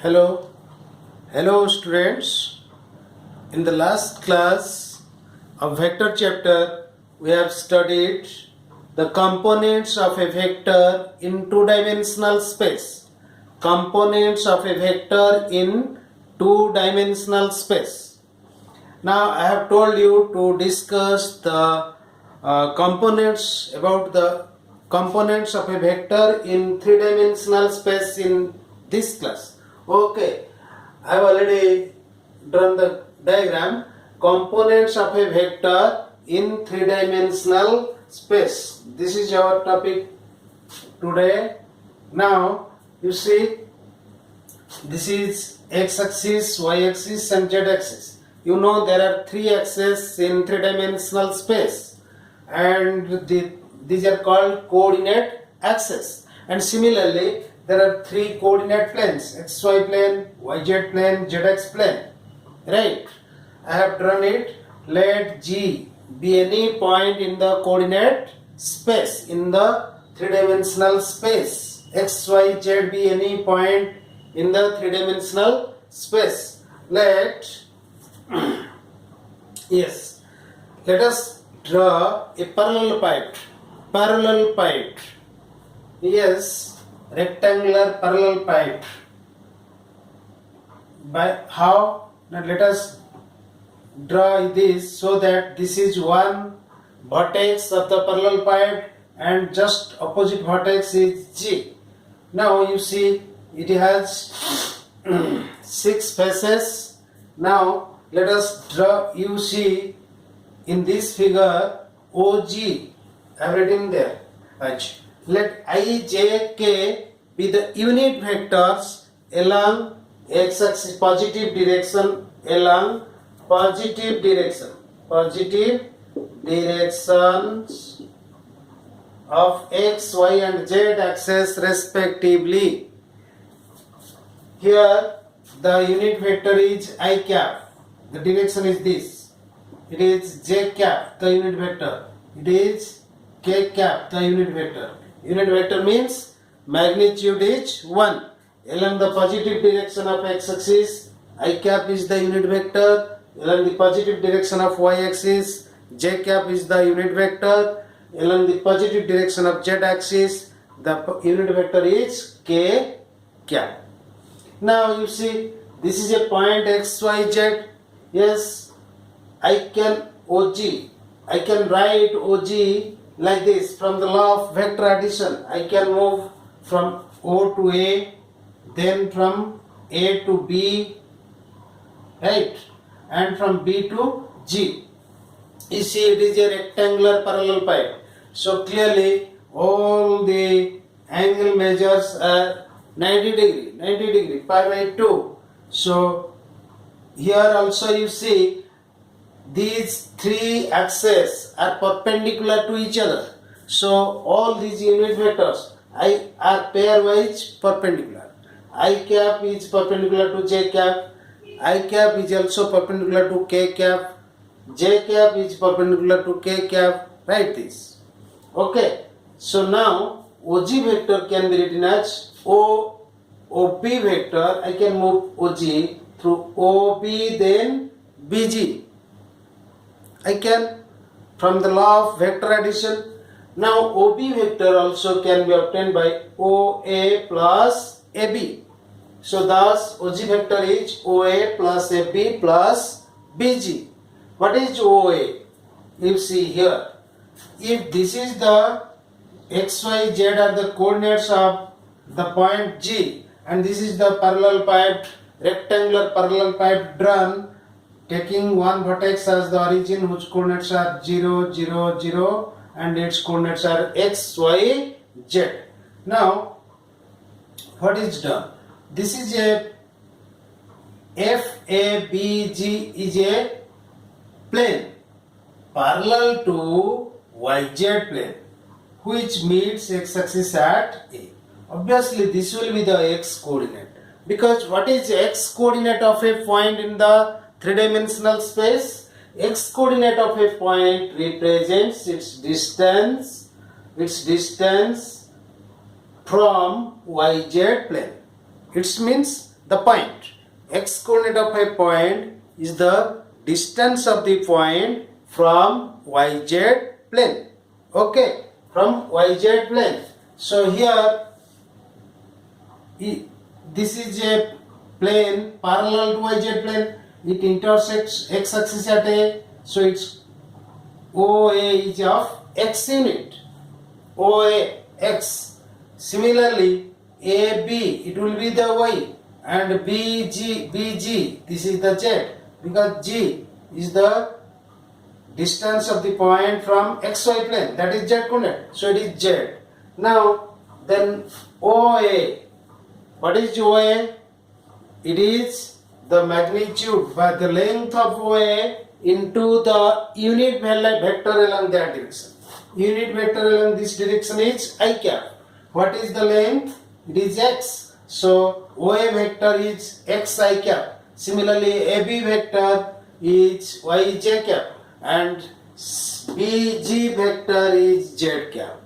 Hello, hello students. In the last class of vector chapter, we have studied the components of a vector in two-dimensional space. Components of a vector in two-dimensional space. Now I have told you to discuss the components about the components of a vector in three-dimensional space in this class. Okay, I have already drawn the diagram. Components of a vector in three-dimensional space. This is our topic today. Now you see, this is x-axis, y-axis and z-axis. You know there are three axes in three-dimensional space, and these are called coordinate axes. And similarly, there are three coordinate planes: xy plane, yz plane, zx plane. Right? I have drawn it. Let G be any point in the coordinate space, in the three-dimensional space. X, Y, Z be any point in the three-dimensional space. Let us draw a parallel pipe. Parallel pipe. Yes, rectangular parallel pipe. By how? Now let us draw this so that this is one vertex of the parallel pipe and just opposite vertex is G. Now you see it has 6 faces. Now let us draw. You see in this figure OG, I have written there. Let I, J, K be the unit vectors along x-axis positive direction, along positive directions of x, y and z axis respectively. Here the unit vector is I cap. The direction is this. It is j cap, the unit vector. It is k cap, the unit vector. Unit vector means magnitude is 1. Along the positive direction of x-axis, I cap is the unit vector. Along the positive direction of y-axis, j cap is the unit vector. Along the positive direction of z-axis, the unit vector is k cap. Now you see, this is a point x, y, z. Yes, I can write OG like this. From the law of vector addition, I can move from O to A, then from A to B, right, and from B to G. You see, it is a rectangular parallel pipe. So clearly all the angle measures are 90 degree, pi by 2. So here also you see these three axes are perpendicular to each other. So all these unit vectors are pairwise perpendicular. I cap is perpendicular to j cap. I cap is also perpendicular to k cap. J cap is perpendicular to k cap. Write this. Okay. So now OG vector can be written as OB vector. I can move OG through OB then BG. I can, from the law of vector addition. Now OB vector also can be obtained by OA plus AB. So thus OG vector is OA plus AB plus BG. What is OA? You see here, if this is the x, y, z are the coordinates of the point G, and this is the parallel pipe, rectangular parallel pipe drawn, taking one vertex as the origin, whose coordinates are 0, 0, 0, and its coordinates are x, y, z. Now, what is done? This is a FABG is a plane parallel to YZ plane, which meets x-axis at A. Obviously, this will be the x coordinate, because what is x coordinate of a point in the three-dimensional space? X coordinate of a point represents its distance from YZ plane. It means the point. X coordinate of a point is the distance of the point from YZ plane. Okay, from YZ plane. So here this is a plane parallel to YZ plane. It intersects x axis at A. So its OA is of x unit. OA x. Similarly, AB it will be the y, and BG this is the z, because G is the distance of the point from xy plane, that is z coordinate. So it is z. Now then OA. What is OA? It is the magnitude by the length of OA into the unit vector along that direction. Unit vector along this direction is I cap. What is the length? It is x. So OA vector is x I cap. Similarly, AB vector is y j cap, and BG vector is z cap.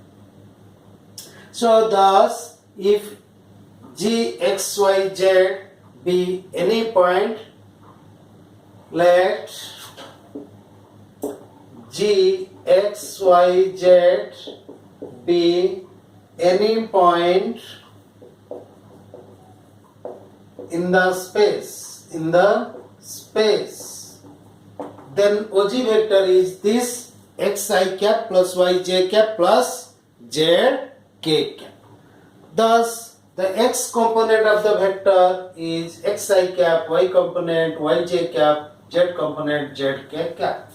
So thus, if G x y z be any point, let G x y z be any point in the space, then OG vector is this xi cap plus yj cap plus zk cap. Thus the x component of the vector is xi cap, y component yj cap, z component zk cap.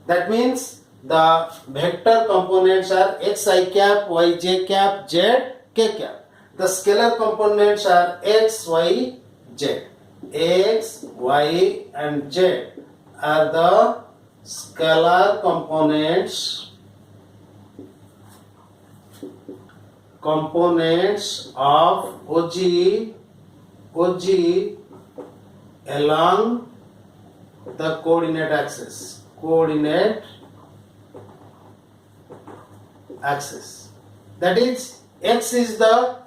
That means the vector components are xi cap, yj cap, zk cap. The scalar components are x, y, z. X, y and z are the scalar components of OG along the coordinate axis. That is, x is the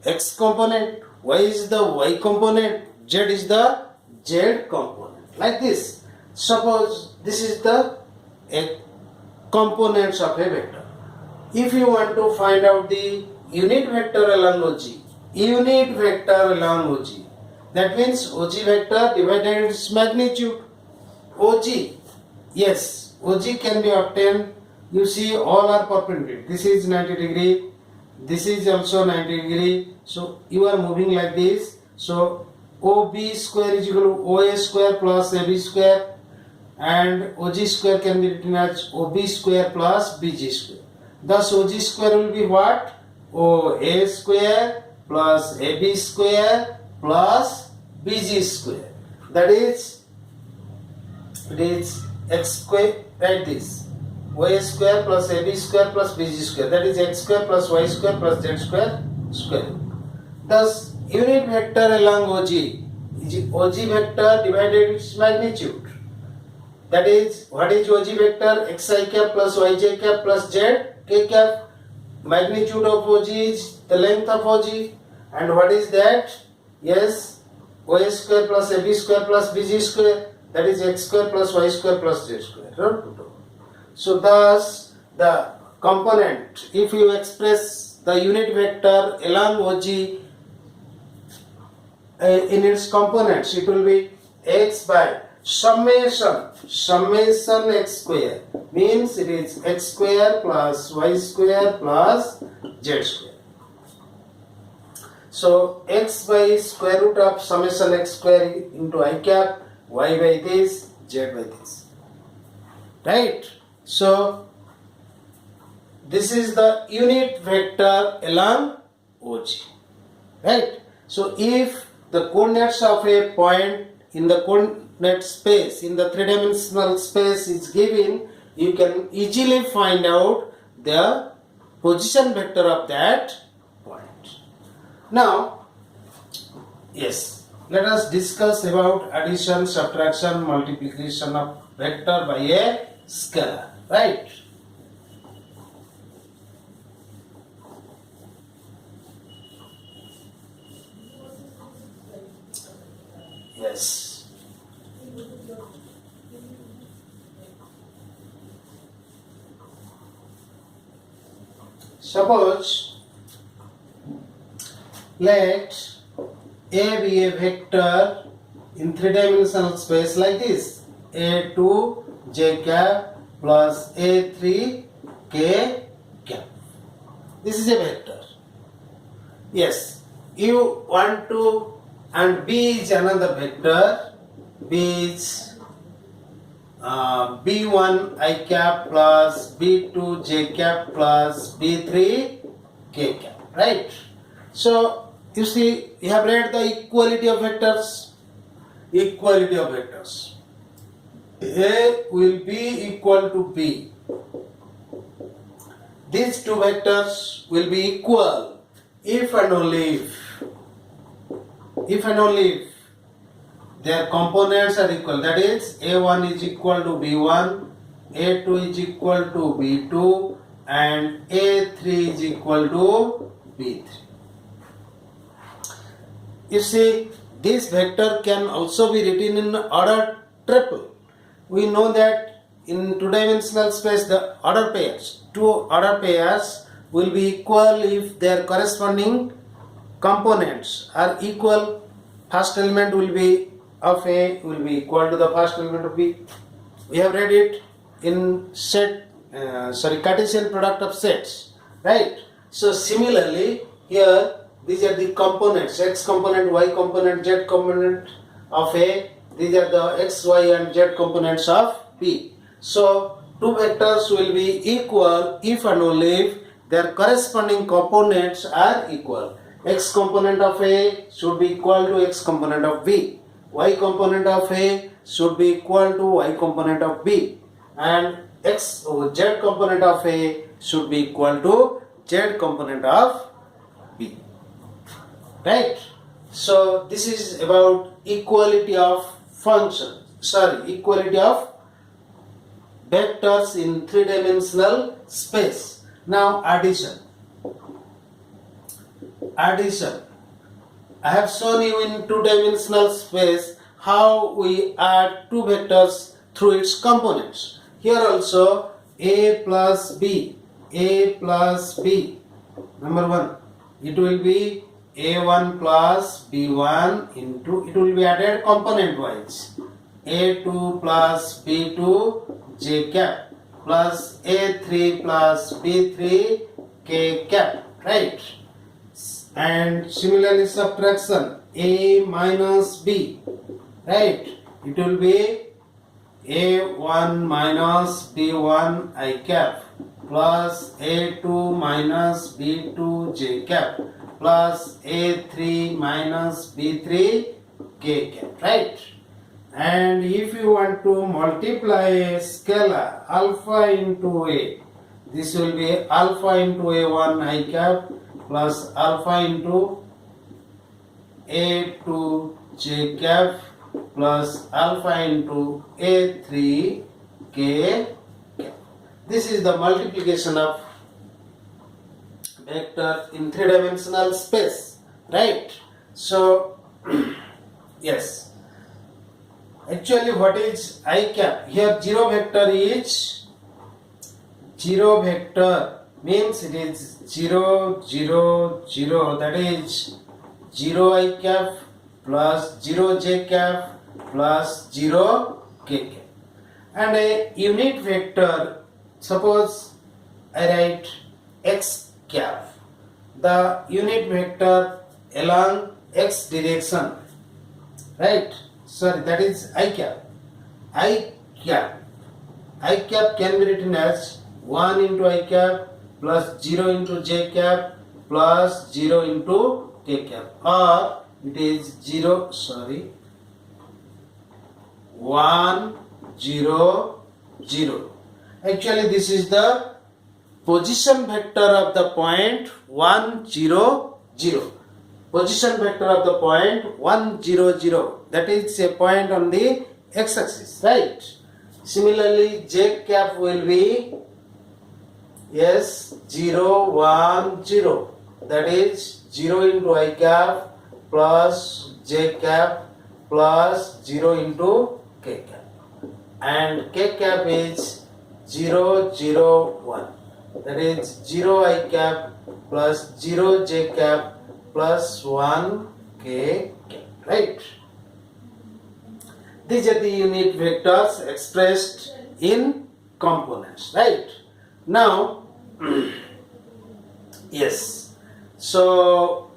x component, y is the y component, z is the z component. Like this. Suppose this is the components of a vector. If you want to find out the unit vector along OG, that means OG vector divided its magnitude. OG, yes, OG can be obtained. You see, all are perpendicular. This is 90 degree, this is also 90 degree. So you are moving like this. So OB square is equal to OA square plus AB square, and OG square can be written as OB square plus BG square. Thus OG square will be what? OA square plus AB square plus BG square. That is, it is x square, write this. OA square plus AB square plus BG square. That is x square plus y square plus z square square. Thus unit vector along OG is OG vector divided its magnitude. That is, what is OG vector? Xi cap plus yj cap plus zk cap. Magnitude of OG is the length of OG. And what is that? Yes, OA square plus AB square plus BG square. That is x square plus y square plus z square. So thus the component, if you express the unit vector along OG in its components, it will be x by summation x square, means it is x square plus y square plus z square. So x by square root of summation x square into I cap, y by this, z by this. Right? So this is the unit vector along OG. Right? So if the coordinates of a point in the coordinate space, in the three-dimensional space is given, you can easily find out the position vector of that point. Now, yes, let us discuss about addition, subtraction, multiplication of vector by a scalar. Right? Yes. Suppose let A be a vector in three-dimensional space like this: A2 j cap plus A3 k cap. This is a vector. Yes, you want to, and B is another vector. B is B1 I cap plus B2 j cap plus B3 k cap, right? So you see, you have read the equality of vectors. Equality of vectors. A will be equal to B. These two vectors will be equal if and only if their components are equal. That is, A1 is equal to B1, A2 is equal to B2, and A3 is equal to B3. You see, this vector can also be written in order triple. We know that in two-dimensional space the order pairs, two order pairs will be equal if their corresponding components are equal. First element will be of A will be equal to the first element of B. We have read it in Cartesian product of sets, right? So similarly here, these are the components: x component, y component, z component of A. These are the x, y and z components of B. So two vectors will be equal if and only if their corresponding components are equal. X component of A should be equal to x component of B. Y component of A should be equal to y component of B. And z component of A should be equal to z component of B. Right? So this is about equality of equality of vectors in three-dimensional space. Now addition. I have shown you in two-dimensional space how we add two vectors through its components. Here also A plus B. Number 1, it will be A1 plus B1 into, it will be added component wise, A2 plus B2 j cap plus A3 plus B3 k cap, right? And similarly subtraction, A minus B, right? It will be A1 minus B1 I cap plus A2 minus B2 j cap plus A3 minus B3 k cap, right? And if you want to multiply a scalar alpha into A, this will be alpha into A1 I cap plus alpha into A2 j cap plus alpha into A3 k cap. This is the multiplication of vector in three-dimensional space, right? So yes, actually what is I cap? Here zero vector means it is 0 0 0, that is 0 I cap plus 0 j cap plus 0 k cap. And a unit vector, suppose I write x cap, the unit vector along x direction, right? Sorry, that is I cap. I cap can be written as 1 into I cap plus 0 into j cap plus 0 into k cap, or it is 1 0 0. Actually this is the position vector of the point 1 0 0. Position vector of the point 1 0 0, that is a point on the x-axis, right? Similarly j cap will be 0 1 0, that is 0 into I cap plus j cap plus 0 into k cap, and k cap is 0 0 1, that is 0 I cap plus 0 j cap plus 1 k cap, right? These are the unit vectors expressed in components, right? Now yes, so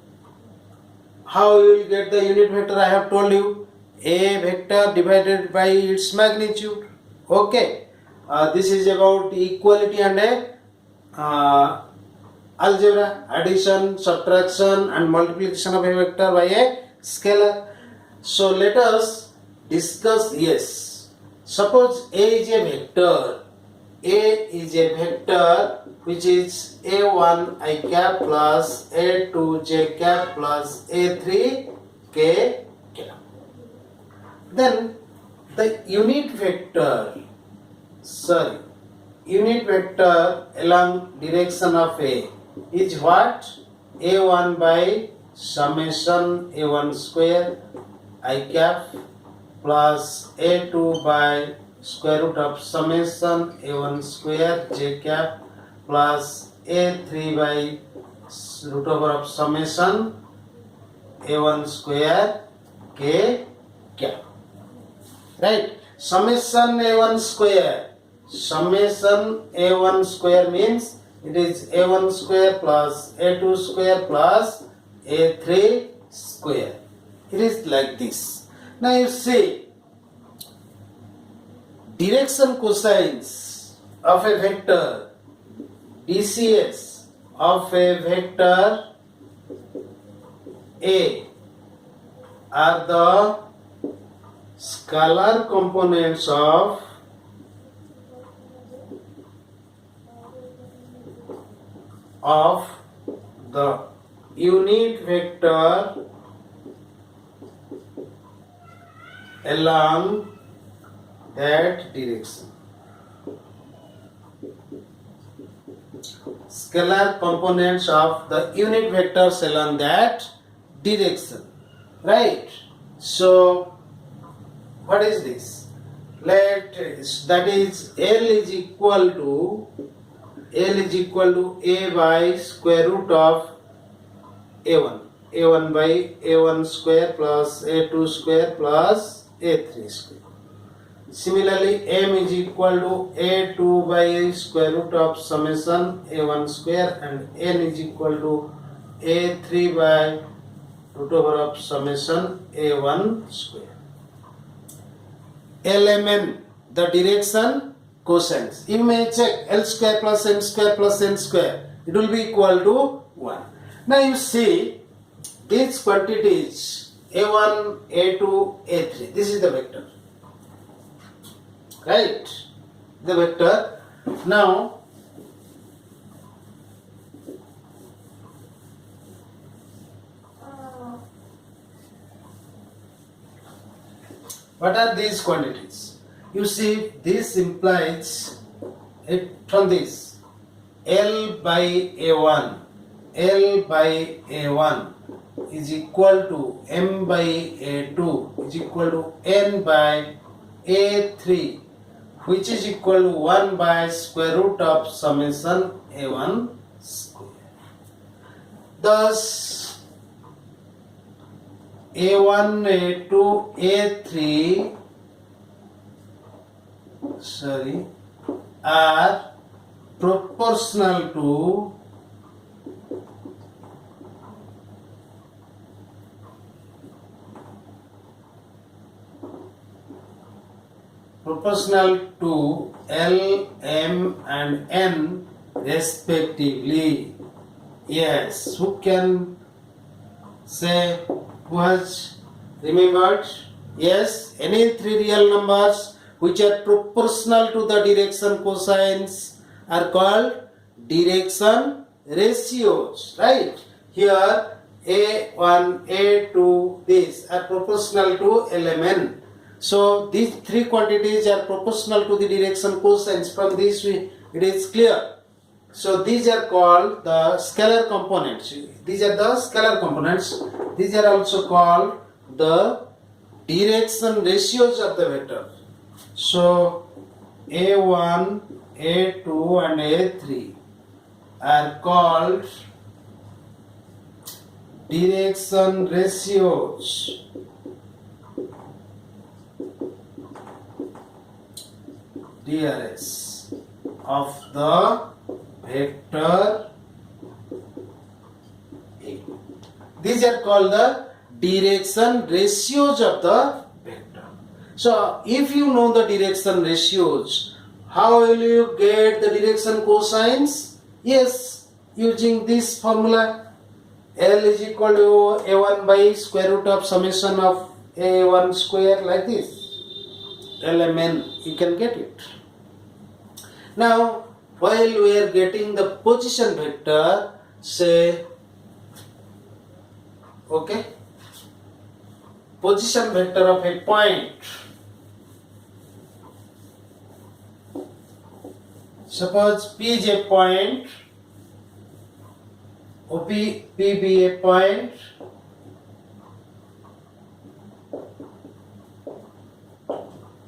how you will get the unit vector? I have told you, a vector divided by its magnitude. Okay, this is about equality and algebra, addition, subtraction and multiplication of a vector by a scalar. So let us discuss. Yes, suppose A is a vector. A is a vector which is a1 I cap plus a2 j cap plus a3 k cap. Then the unit vector along direction of A is what? A1 by summation a1 square I cap plus a2 by square root of summation a1 square j cap plus a3 by root over of summation a1 square k cap, right? Summation a1 square means it is a1 square plus a2 square plus a3 square. It is like this. Now you see, direction cosines of a vector, DCS of a vector A are the scalar components of the unit vector along that direction. Scalar components of the unit vectors along that direction, right? So what is this? That is L is equal to A by square root of A1 by A1 square plus A2 square plus A3 square. Similarly, M is equal to A2 by square root of summation A1 square, and N is equal to A3 by root over of summation A1 square. LMN, the direction cosines. You may check L square plus M square plus N square. It will be equal to 1. Now you see these quantities A1, A2, A3. This is the vector. Right? The vector. Now what are these quantities? You see, this implies it from this L by A1 is equal to M by A2 is equal to N by A3, which is equal to 1 by square root of summation A1 square. Thus A1, A2, A3 are proportional to L, M and N respectively. Yes, who can say, who has remembered? Yes, any three real numbers which are proportional to the direction cosines are called direction ratios, right? Here A1, A2, these are proportional to LMN. So these three quantities are proportional to the direction cosines. From this it is clear. So these are called the scalar components. These are the scalar components. These are also called the direction ratios of the vector. So A1, A2 and A3 are called direction ratios. DRS of the vector A. These are called the direction ratios of the vector. So if you know the direction ratios, how will you get the direction cosines? Yes, using this formula, L is equal to A1 by square root of summation of A1 square, like this. LMN, you can get it. Now, while we are getting the position vector, say, okay, position vector of a point. Suppose P is a point, OP, P be a point,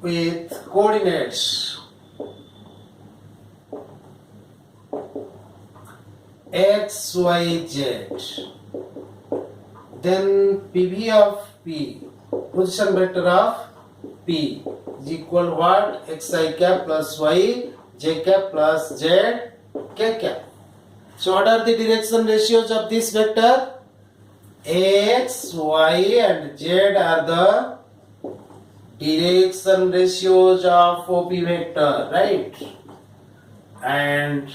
with coordinates x, y, z. Then PV of P, position vector of P, is equal to what? Xi cap plus y, j cap plus z, k cap. So what are the direction ratios of this vector? X, y and z are the direction ratios of OP vector, right? And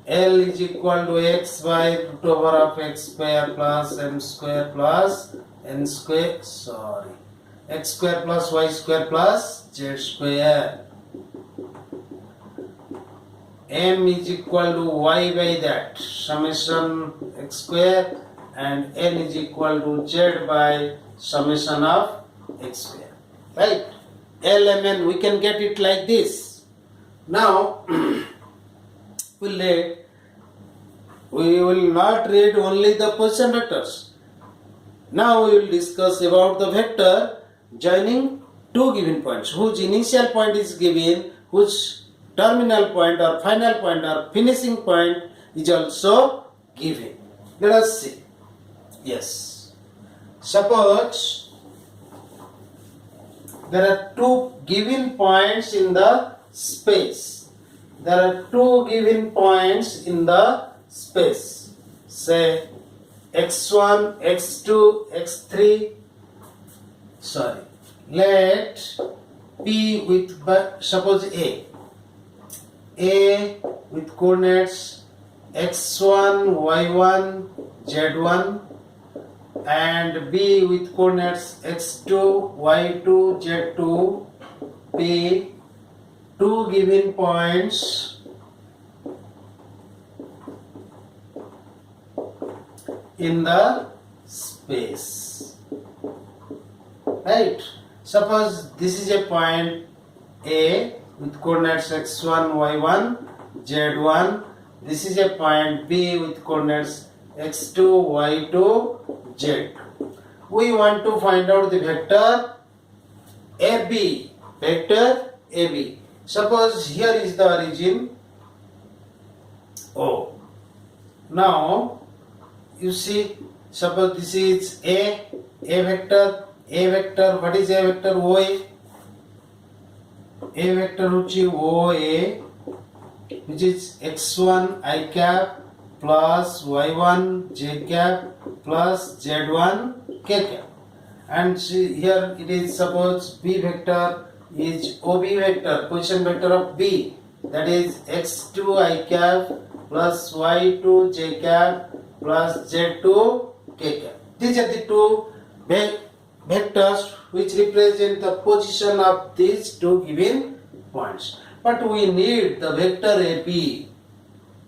L is equal to x by root over of x square plus m square plus n square, sorry, x square plus y square plus z square. M is equal to y by that summation x square, and n is equal to z by summation of x square, right? L M N, we can get it like this. Now we will not read only the position vectors. Now we will discuss about the vector joining two given points, whose initial point is given, whose terminal point or final point or finishing point is also given. Let us see. Yes. Suppose there are two given points in the space. There are two given points in the space. Say x1, x2, x3. Sorry. Let P with, suppose A with coordinates x1, y1, z1, and B with coordinates x2, y2, z2, P, two given points in the space, right? Suppose this is a point A with coordinates x1, y1, z1. This is a point B with coordinates x2, y2, z2. We want to find out the vector AB. Vector AB. Suppose here is the origin O. Now you see, suppose this is A vector. A vector, what is A vector? OA. A vector OA, which is x1 I cap plus y1 j cap plus z1 k cap. And see, here it is, suppose B vector is OB vector, position vector of B, that is x2 I cap plus y2 j cap plus z2 k cap. These are the two vectors which represent the position of these two given points. But we need the vector AB.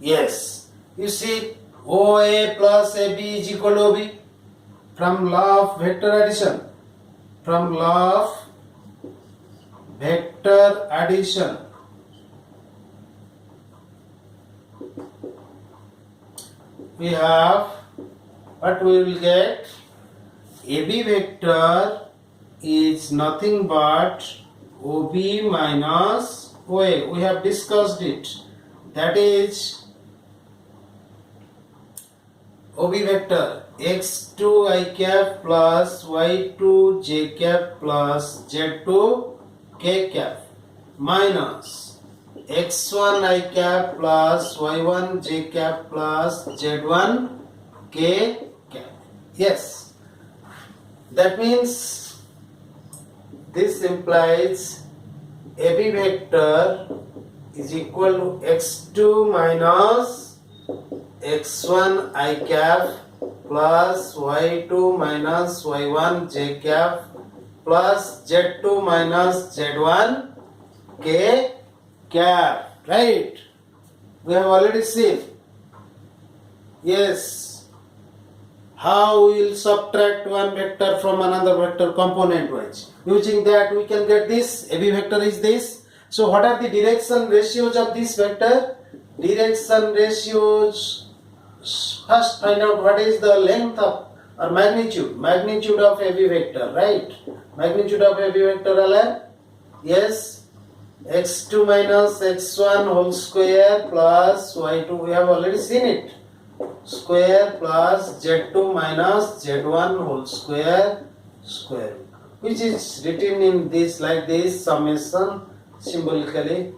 Yes, you see, OA plus AB is equal to OB. From law of vector addition, from law of vector addition, we have what we will get. AB vector is nothing but OB minus OA. We have discussed it. That is OB vector x2 I cap plus y2 j cap plus z2 k cap minus x1 I cap plus y1 j cap plus z1 k cap. Yes, that means this implies AB vector is equal to x2 minus x1 I cap plus y2 minus y1 j cap plus z2 minus z1 k cap. Right? We have already seen. Yes. How we will subtract one vector from another vector component wise. Using that we can get this. AB vector is this. So what are the direction ratios of this vector? Direction ratios. First find out what is the length of or magnitude of AB vector, right? Magnitude of AB vector, Alan? Yes. x2 minus x1 whole square plus y2, we have already seen it. Square plus z2 minus z1 whole square root, which is written in this like this, summation symbolically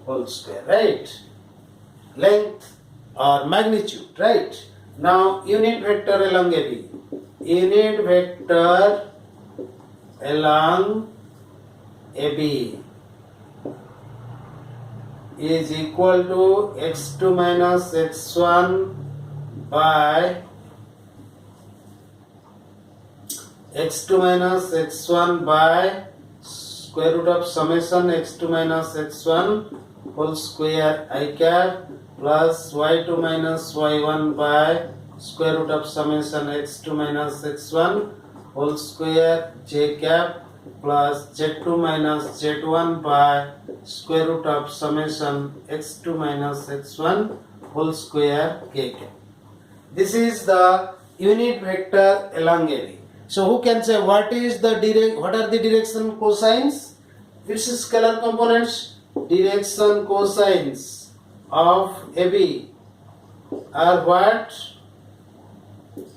whole square, right? Length or magnitude, right? Now unit vector along AB. Unit vector along AB is equal to x2 minus x1 by x2 minus x1 by square root of summation x2 minus x1 whole square I cap plus y2 minus y1 by square root of summation x2 minus x1 whole square j cap plus z2 minus z1 by square root of summation x2 minus x1 whole square k cap. This is the unit vector along AB. So who can say what are the direction cosines? This is scalar components. Direction cosines of AB are what?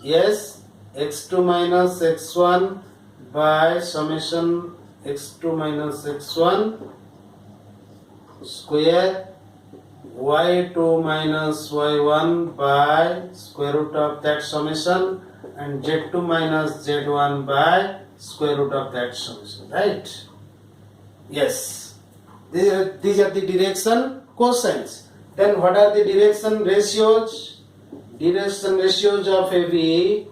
Yes, x2 minus x1 by summation x2 minus x1 square y2 minus y1 by square root of that summation and z2 minus z1 by square root of that summation, right? Yes, these are the direction cosines. Then what are the direction ratios? Direction ratios of AB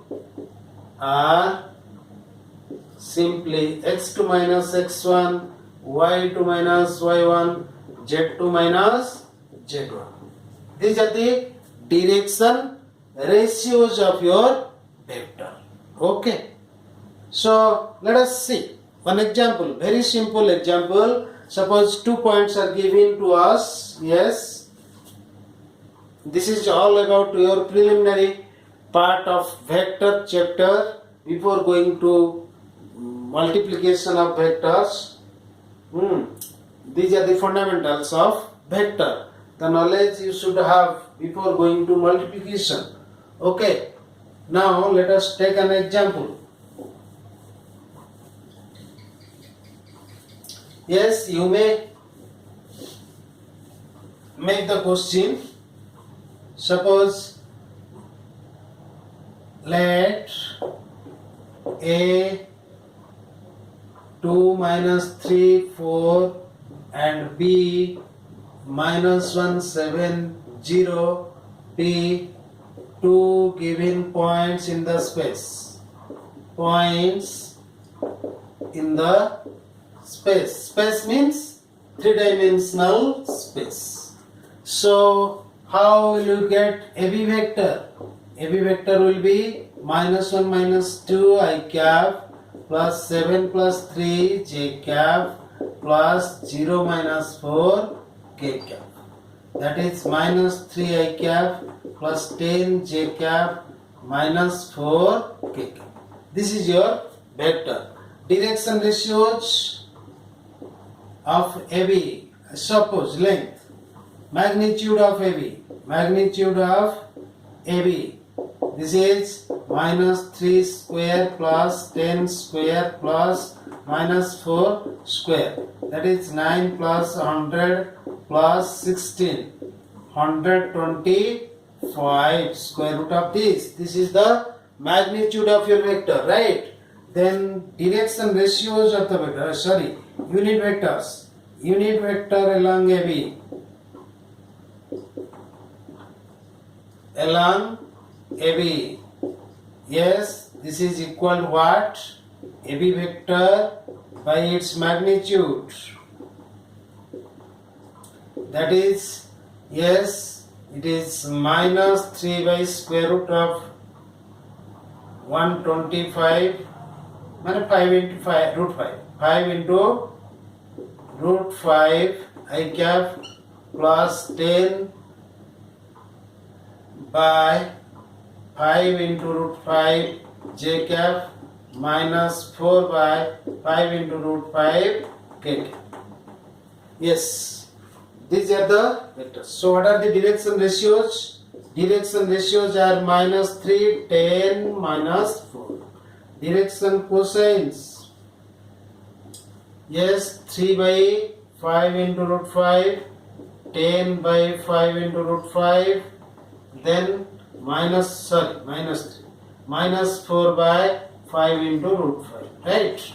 are simply x2 minus x1, y2 minus y1, z2 minus z1. These are the direction ratios of your vector. Okay. So let us see one example, very simple example. Suppose 2 points are given to us. Yes. This is all about your preliminary part of vector chapter before going to multiplication of vectors. These are the fundamentals of vector. The knowledge you should have before going to multiplication. Okay. Now let us take an example. Yes, you may make the question. Suppose let A 2 minus 3 4 and B minus 1 7 0 be two given points in the space. Points in the space. Space means three-dimensional space. So how will you get AB vector? AB vector will be minus 1 minus 2 I cap plus 7 plus 3 j cap plus 0 minus 4 k cap. That is minus 3 I cap plus 10 j cap minus 4 k cap. This is your vector. direction ratios of AB. Suppose length, magnitude of AB, this is minus 3 square plus 10 square plus minus 4 square, that is 9 plus 100 plus 16, 125 square root of this. This is the magnitude of your vector, right? Then direction ratios of the vector, unit vectors. Unit vector along AB. Yes, this is equal to what? AB vector by its magnitude. That is, yes, it is minus 3 by square root of 125, 5 into 5, root 5. 5 into root 5 I cap plus 10 by 5 into root 5 j cap minus 4 by 5 into root 5 k cap. Yes, these are the vectors. So what are the direction ratios? Direction ratios are minus 3, 10, minus 4. Direction cosines. Yes, 3 by 5 into root 5, 10 by 5 into root 5, then minus 3, minus 4 by 5 into root 5, right?